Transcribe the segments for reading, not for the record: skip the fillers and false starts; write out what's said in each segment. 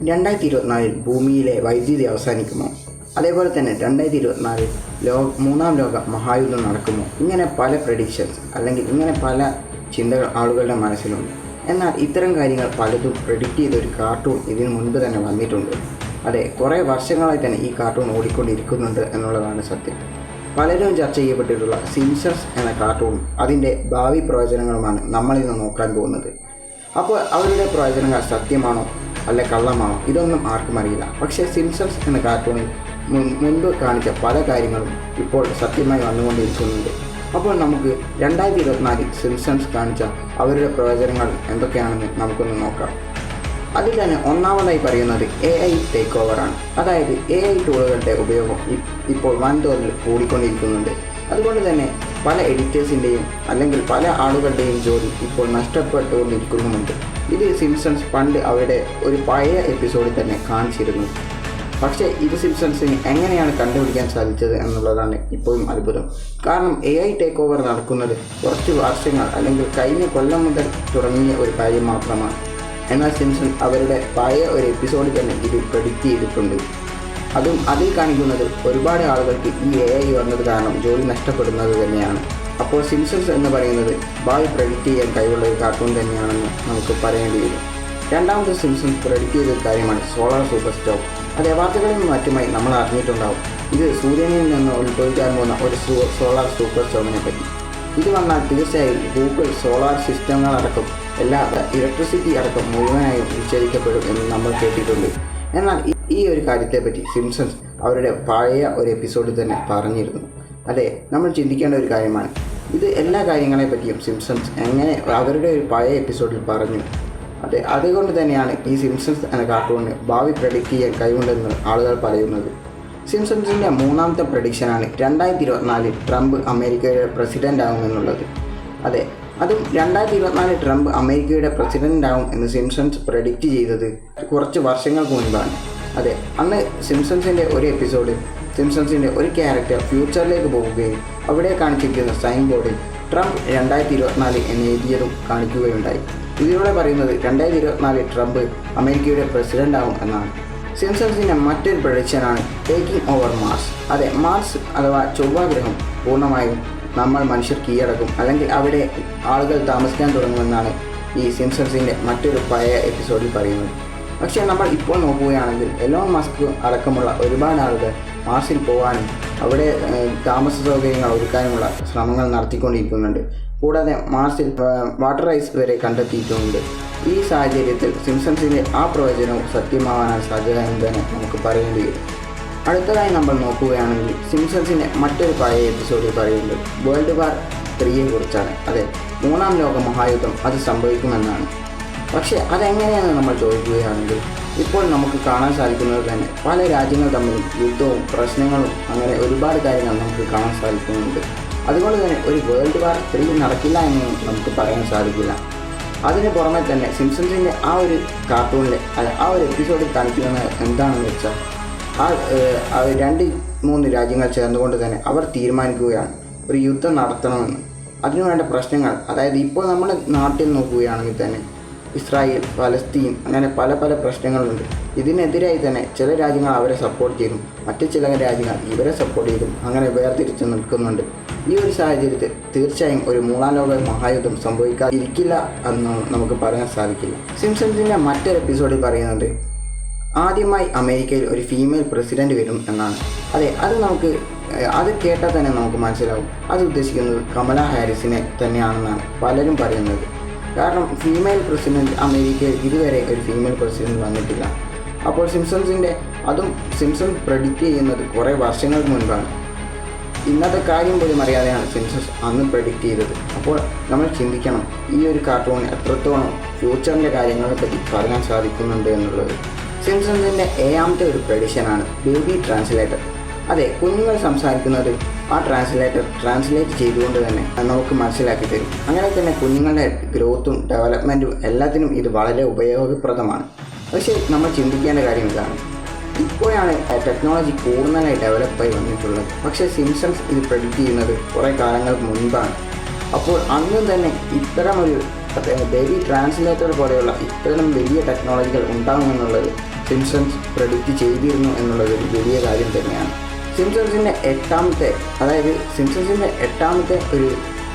2024 ഭൂമിയിലെ വൈദ്യുതി അവസാനിക്കുമോ? അതേപോലെ തന്നെ 2024 മൂന്നാം ലോക മഹായുദ്ധം നടക്കുമോ? ഇങ്ങനെ പല പ്രഡിക്ഷൻസ് അല്ലെങ്കിൽ ഇങ്ങനെ പല ചിന്തകൾ ആളുകളുടെ മനസ്സിലുണ്ട്. എന്നാൽ ഇത്തരം കാര്യങ്ങൾ പലതും പ്രെഡിക്റ്റ് ചെയ്ത ഒരു കാർട്ടൂൺ ഇതിനു മുൻപ് തന്നെ വന്നിട്ടുണ്ട്. അതെ, കുറേ വർഷങ്ങളായി തന്നെ ഈ കാർട്ടൂൺ ഓടിക്കൊണ്ടിരിക്കുന്നുണ്ട് എന്നുള്ളതാണ് സത്യം. പലരും ചർച്ച ചെയ്യപ്പെട്ടിട്ടുള്ള സിംപ്സൺസ് എന്ന കാർട്ടൂൺ അതിൻ്റെ ഭാവി പ്രവചനങ്ങളുമാണ് നമ്മളിന്ന് നോക്കാൻ പോകുന്നത്. അപ്പോൾ അവരുടെ പ്രവചനങ്ങൾ സത്യമാണോ അല്ല കള്ളമാണോ ഇതൊന്നും ആർക്കും അറിയില്ല. പക്ഷേ സിംപ്സൺസ് എന്ന കാർട്ടൂണിൽ മുൻപ് കാണിച്ച പല കാര്യങ്ങളും ഇപ്പോൾ സത്യമായി വന്നുകൊണ്ടിരിക്കുന്നുണ്ട്. അപ്പോൾ നമുക്ക് 2024 സിംപ്സൺസ് കാണിച്ച അവരുടെ പ്രവചനങ്ങൾ എന്തൊക്കെയാണെന്ന് നമുക്കൊന്ന് നോക്കാം. അതിൽ തന്നെ ഒന്നാമതായി പറയുന്നത് AI ടേക്ക് ഓവറാണ്. അതായത് AI ടൂളുകളുടെ ഉപയോഗം ഇപ്പോൾ വൻതോതിൽ കൂടിക്കൊണ്ടിരിക്കുന്നുണ്ട്. അതുകൊണ്ട് തന്നെ പല എഡിറ്റേഴ്സിൻ്റെയും അല്ലെങ്കിൽ പല ആളുകളുടെയും ജോലി ഇപ്പോൾ നഷ്ടപ്പെട്ടുകൊണ്ടിരിക്കുന്നുമുണ്ട്. ഇത് സിംപ്സൺസ് പണ്ട് അവരുടെ ഒരു പഴയ എപ്പിസോഡിൽ തന്നെ കാണിച്ചിരുന്നു. പക്ഷേ ഇത് സിംപ്സൺസിന് എങ്ങനെയാണ് കണ്ടുപിടിക്കാൻ സാധിച്ചത് എന്നുള്ളതാണ് ഇപ്പോഴും അത്ഭുതം. കാരണം AI ടേക്ക് ഓവർ നടക്കുന്നത് കുറച്ച് വർഷങ്ങൾ അല്ലെങ്കിൽ കഴിഞ്ഞ കൊല്ലം മുതൽ തുടങ്ങിയ ഒരു കാര്യം മാത്രമാണ്. എന്നാൽ സിംപ്സൺ അവരുടെ പഴയ ഒരു എപ്പിസോഡിൽ തന്നെ ഇത് പ്രെഡിക്റ്റ് ചെയ്തിട്ടുണ്ട്. അതും അതിൽ കാണിക്കുന്നത് ഒരുപാട് ആളുകൾക്ക് ഈ AI വന്നത് കാരണം ജോലി നഷ്ടപ്പെടുന്നത് തന്നെയാണ്. അപ്പോൾ സിംപ്സൺസ് എന്ന് പറയുന്നത് ഭാവി പ്രെഡിക്റ്റ് ചെയ്യാൻ കഴിവുള്ള ഒരു കാർട്ടൂൺ തന്നെയാണെന്ന് നമുക്ക് പറയേണ്ടി വരും. രണ്ടാമത്തെ സിംപ്സൺസ് പ്രെഡിക്റ്റ് ചെയ്ത കാര്യമാണ് സോളാർ സൂപ്പർ സ്റ്റോം. അത് വാർത്തകളിൽ മറ്റുമായി നമ്മൾ അറിഞ്ഞിട്ടുണ്ടാവും. ഇത് സൂര്യനിൽ നിന്ന് ഉത്ഭവിക്കാൻ പോകുന്ന ഒരു സോളാർ സൂപ്പർ സ്റ്റോമിനെ പറ്റി. ഇത് വന്നാൽ തീർച്ചയായും ഗൂഗിൾ സോളാർ സിസ്റ്റങ്ങളടക്കം എല്ലാ ഇലക്ട്രിസിറ്റി അടക്കം മുഴുവനായും വിച്ഛേദിക്കപ്പെടും എന്ന് നമ്മൾ കേട്ടിട്ടുണ്ട്. എന്നാൽ ഈ ഒരു കാര്യത്തെപ്പറ്റി സിംപ്സൺസ് അവരുടെ പഴയ ഒരു എപ്പിസോഡിൽ തന്നെ പറഞ്ഞിരുന്നു. അതെ, നമ്മൾ ചിന്തിക്കേണ്ട ഒരു കാര്യമാണ്. ഇത് എല്ലാ കാര്യങ്ങളെ പറ്റിയും സിംപ്സൺസ് എങ്ങനെ അവരുടെ ഒരു പഴയ എപ്പിസോഡിൽ പറഞ്ഞു. അതെ, അതുകൊണ്ട് തന്നെയാണ് ഈ സിംപ്സൺസ് എന്ന കാർട്ടൂണിന് ഭാവി പ്രെഡിക്റ്റ് ചെയ്യാൻ കഴിവുണ്ടെന്ന് ആളുകൾ പറയുന്നത്. സിംപ്സൺസിൻ്റെ മൂന്നാമത്തെ പ്രഡിക്ഷനാണ് 2024 ട്രംപ് അമേരിക്കയുടെ പ്രസിഡൻ്റ് ആകുമെന്നുള്ളത്. അതെ, അതും 2024 ട്രംപ് അമേരിക്കയുടെ പ്രസിഡൻ്റ് ആകും എന്ന് സിംപ്സൺസ് പ്രെഡിക്റ്റ് ചെയ്തത് കുറച്ച് വർഷങ്ങൾക്ക് മുൻപാണ്. അതെ, അന്ന് സിംപ്സൺസിൻ്റെ ഒരു എപ്പിസോഡിൽ സിംപ്സൺസിൻ്റെ ഒരു ക്യാരക്ടർ ഫ്യൂച്ചറിലേക്ക് പോവുകയും അവിടെ കാണിച്ചിരിക്കുന്ന സൈൻ ബോർഡിൽ ട്രംപ് 2024 എന്ന് എഴുതിയതും കാണിക്കുകയുണ്ടായി. ഇതിലൂടെ പറയുന്നത് 2024 ട്രംപ് അമേരിക്കയുടെ പ്രസിഡൻ്റ് ആകും എന്നാണ്. സിംപ്സൺസിൻ്റെ മറ്റൊരു പ്രഡിക്ഷനാണ് ടേക്കിംഗ് ഓവർ മാർസ്. അതെ, മാർസ് അഥവാ ചൊവ്വാഗ്രഹം പൂർണ്ണമായും നമ്മൾ മനുഷ്യർ കീഴടക്കും അല്ലെങ്കിൽ അവിടെ ആളുകൾ താമസിക്കാൻ തുടങ്ങുമെന്നാണ് ഈ സിംപ്സൺസിൻ്റെ മറ്റൊരു പഴയ എപ്പിസോഡിൽ പറയുന്നത്. പക്ഷേ നമ്മൾ ഇപ്പോൾ നോക്കുകയാണെങ്കിൽ എലോൺ മസ്ക് അടക്കമുള്ള ഒരുപാട് ആളുകൾ മാർസിൽ പോകാനും അവിടെ താമസ സൗകര്യങ്ങൾ ഒരുക്കാനുമുള്ള ശ്രമങ്ങൾ നടത്തിക്കൊണ്ടിരിക്കുന്നുണ്ട്. കൂടാതെ മാർസിൽ വാട്ടർ ഐസ് വരെ കണ്ടെത്തിയിട്ടുമുണ്ട്. ഈ സാഹചര്യത്തിൽ സിംപ്സൺസിൻ്റെ ആ പ്രവചനവും സത്യമാവാനാണ് സാധ്യത എന്ന് തന്നെ നമുക്ക് പറയേണ്ടി വരും. അടുത്തതായി നമ്മൾ നോക്കുകയാണെങ്കിൽ സിംപ്സൺസിൻ്റെ മറ്റൊരു പഴയ എപ്പിസോഡിൽ പറയുന്നത് വേൾഡ് വാർ 3 കുറിച്ചാണ്. അതെ, മൂന്നാം ലോക മഹായുദ്ധം അത് സംഭവിക്കുമെന്നാണ്. പക്ഷേ അതെങ്ങനെയാണെന്ന് നമ്മൾ ചോദിക്കുകയാണെങ്കിൽ ഇപ്പോൾ നമുക്ക് കാണാൻ സാധിക്കുന്നത് തന്നെ പല രാജ്യങ്ങൾ തമ്മിലും യുദ്ധവും പ്രശ്നങ്ങളും അങ്ങനെ ഒരുപാട് കാര്യങ്ങൾ നമുക്ക് കാണാൻ സാധിക്കുന്നുണ്ട്. അതുകൊണ്ട് തന്നെ ഒരു വേൾഡ് വാർ 3 നടക്കില്ല എന്ന് നമുക്ക് പറയാൻ സാധിക്കില്ല. അതിന് പുറമെ തന്നെ സിംപ്സൺസിൻ്റെ ആ ഒരു കാർട്ടൂണിൽ ആ ഒരു എപ്പിസോഡിൽ കാണിക്കുന്നത് എന്താണെന്ന് വെച്ചാൽ ആ 2-3 രാജ്യങ്ങൾ ചേർന്നുകൊണ്ട് തന്നെ അവർ തീരുമാനിക്കുകയാണ് ഒരു യുദ്ധം നടത്തണമെന്ന്. അതിനുവേണ്ട പ്രശ്നങ്ങൾ, അതായത് ഇപ്പോൾ നമ്മുടെ നാട്ടിൽ നോക്കുകയാണെങ്കിൽ തന്നെ ഇസ്രായേൽ, ഫലസ്തീൻ അങ്ങനെ പല പല പ്രശ്നങ്ങളുണ്ട്. ഇതിനെതിരായി തന്നെ ചില രാജ്യങ്ങൾ അവരെ സപ്പോർട്ട് ചെയ്തും മറ്റു ചില രാജ്യങ്ങൾ ഇവരെ സപ്പോർട്ട് ചെയ്തും അങ്ങനെ വേർതിരിച്ച് നിൽക്കുന്നുണ്ട്. ഈ ഒരു സാഹചര്യത്തിൽ തീർച്ചയായും ഒരു മൂന്നാം ലോക മഹായുദ്ധം സംഭവിക്കാതിരിക്കില്ല എന്ന് നമുക്ക് പറയാൻ സാധിക്കില്ല. സിംപ്സൺസിൻ്റെ മറ്റൊരു എപ്പിസോഡിൽ പറയുന്നത് ആദ്യമായി അമേരിക്കയിൽ ഒരു ഫീമെയിൽ പ്രസിഡന്റ് വരും എന്നാണ്. അതെ, അത് കേട്ടാൽ തന്നെ നമുക്ക് മനസ്സിലാവും അത് ഉദ്ദേശിക്കുന്നത് കമല ഹാരിസിനെ തന്നെയാണെന്നാണ് പലരും പറയുന്നത്. കാരണം ഫീമെയിൽ പ്രസിഡന്റ് അമേരിക്കയിൽ ഇതുവരെ ഒരു ഫീമെയിൽ പ്രസിഡന്റ് വന്നിട്ടില്ല. അപ്പോൾ സിംപ്സൺ പ്രെഡിക്റ്റ് ചെയ്യുന്നത് കുറേ വർഷങ്ങൾക്ക് മുൻപാണ്. ഇന്നത്തെ കാര്യം പോലും അറിയാതെയാണ് സിംപ്സൺസ് അന്ന് പ്രെഡിക്റ്റ് ചെയ്തത്. അപ്പോൾ നമ്മൾ ചിന്തിക്കണം ഈ ഒരു കാർട്ടൂൺ എത്രത്തോളം ഫ്യൂച്ചറിൻ്റെ കാര്യങ്ങളെ പറ്റി പറയാൻ സാധിക്കുന്നുണ്ട് എന്നുള്ളത്. സിംപ്സൺസിൻ്റെ 7ാമത്തെ ഒരു പ്രഡിക്ഷനാണ് ബേബി ട്രാൻസ്ലേറ്റർ. അതെ, കുഞ്ഞുങ്ങൾ സംസാരിക്കുന്നത് ആ ട്രാൻസ്ലേറ്റ് ചെയ്തുകൊണ്ട് തന്നെ നമുക്ക് മനസ്സിലാക്കി തരും. അങ്ങനെ തന്നെ കുഞ്ഞുങ്ങളുടെ ഗ്രോത്തും ഡെവലപ്മെൻറ്റും എല്ലാത്തിനും ഇത് വളരെ ഉപയോഗപ്രദമാണ്. പക്ഷേ നമ്മൾ ചിന്തിക്കേണ്ട കാര്യം ഇതാണ്, ഇപ്പോഴാണ് ടെക്നോളജി കൂടുതലായി ഡെവലപ്പായി വന്നിട്ടുള്ളത്. പക്ഷേ സിംപ്സൺസ് ഇത് പ്രെഡിക്റ്റ് ചെയ്യുന്നത് കുറേ കാലങ്ങൾക്ക് മുൻപാണ്. അപ്പോൾ അന്നും തന്നെ ഇത്തരമൊരു ബേബി ട്രാൻസ്ലേറ്റർ പോലെയുള്ള ഇത്തരം വലിയ ടെക്നോളജികൾ ഉണ്ടാകുമെന്നുള്ളത് സിംപ്സൺസ് പ്രെഡിക്റ്റ് ചെയ്തിരുന്നു എന്നുള്ളത് ഒരു വലിയ കാര്യം തന്നെയാണ്. സിംപ്സൺസിൻ്റെ എട്ടാമത്തെ ഒരു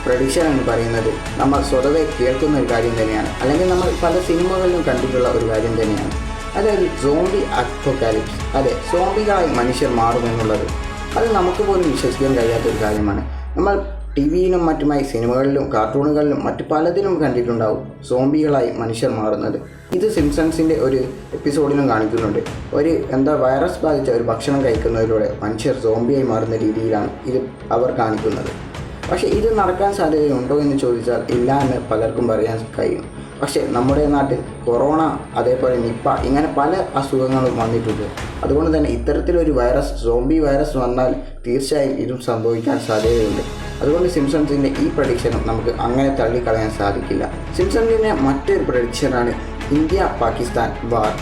പ്രഡിക്ഷൻ എന്ന് പറയുന്നത് നമ്മൾ സ്വതവേ കേൾക്കുന്ന ഒരു കാര്യം തന്നെയാണ്, അല്ലെങ്കിൽ നമ്മൾ പല സിനിമകളിലും കണ്ടിട്ടുള്ള ഒരു കാര്യം തന്നെയാണ്. അതായത് സോംബി അപ്പോക്കാലിപ്സ്. അതെ, സോംബികളായി മനുഷ്യർ മാറുമെന്നുള്ളത് അത് നമുക്ക് പോലും വിശ്വസിക്കാൻ കഴിയാത്തൊരു കാര്യമാണ്. നമ്മൾ ടിവിയിലും മറ്റുമായി സിനിമകളിലും കാർട്ടൂണുകളിലും മറ്റു പലതിലും കണ്ടിട്ടുണ്ടാവും സോംബികളായി മനുഷ്യർ മാറുന്നത്. ഇത് സിംപ്സൺസിൻ്റെ ഒരു എപ്പിസോഡിലും കാണിക്കുന്നുണ്ട്. വൈറസ് ബാധിച്ച ഒരു ഭക്ഷണം കഴിക്കുന്നതിലൂടെ മനുഷ്യർ സോംബിയായി മാറുന്ന രീതിയിലാണ് ഇത് അവർ കാണിക്കുന്നത്. പക്ഷേ ഇത് നടക്കാൻ സാധ്യതയുണ്ടോ എന്ന് ചോദിച്ചാൽ ഇല്ല എന്ന് പലർക്കും പറയാൻ കഴിയും. പക്ഷേ നമ്മുടെ നാട്ടിൽ കൊറോണ, അതേപോലെ നിപ്പ, ഇങ്ങനെ പല അസുഖങ്ങളും വന്നിട്ടുണ്ട്. അതുകൊണ്ട് തന്നെ ഇത്തരത്തിലൊരു സോംബി വൈറസ് വന്നാൽ തീർച്ചയായും ഇതും സംഭവിക്കാൻ സാധ്യതയുണ്ട്. അതുകൊണ്ട് സിംപ്സൺസിൻ്റെ ഈ പ്രഡിക്ഷനും നമുക്ക് അങ്ങനെ തള്ളിക്കളയാൻ സാധിക്കില്ല. സിംപ്സൺസിൻ്റെ മറ്റൊരു പ്രഡിക്ഷനാണ് ഇന്ത്യ-പാകിസ്ഥാൻ വാർ.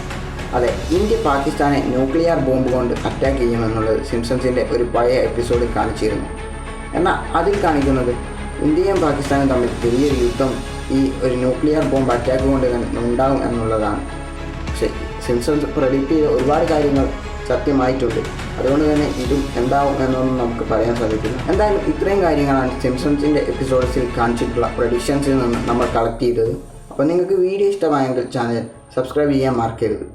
അതെ, ഇന്ത്യ പാകിസ്ഥാനെ ന്യൂക്ലിയർ ബോംബ് കൊണ്ട് അറ്റാക്ക് ചെയ്യുമെന്നുള്ളത് സിംപ്സൺസിൻ്റെ ഒരു പഴയ എപ്പിസോഡിൽ കാണിച്ചിരുന്നു. എന്നാൽ അതിൽ കാണിക്കുന്നത് ഇന്ത്യയും പാകിസ്ഥാനും തമ്മിൽ വലിയൊരു യുദ്ധം ഈ ഒരു ന്യൂക്ലിയർ ബോംബ് അറ്റാക്ക് കൊണ്ട് തന്നെ ഉണ്ടാകും എന്നുള്ളതാണ്. പക്ഷേ സിംപ്സൺസ് പ്രെഡിക്റ്റ് ചെയ്ത ഒരുപാട് കാര്യങ്ങൾ സത്യമായിട്ടുണ്ട്. അതുകൊണ്ട് തന്നെ ഇതും എന്താവും എന്നൊന്നും നമുക്ക് പറയാൻ സാധിക്കില്ല. എന്തായാലും ഇത്രയും കാര്യങ്ങളാണ് സിംപ്സൺസിൻ്റെ എപ്പിസോഡ്സിൽ കാണിച്ചിട്ടുള്ള പ്രഡിക്ഷൻസിൽ നിന്ന് നമ്മൾ കളക്ട് ചെയ്തത്. അപ്പോൾ നിങ്ങൾക്ക് വീഡിയോ ഇഷ്ടമായെങ്കിൽ ചാനൽ സബ്സ്ക്രൈബ് ചെയ്യാൻ മറക്കരുത്.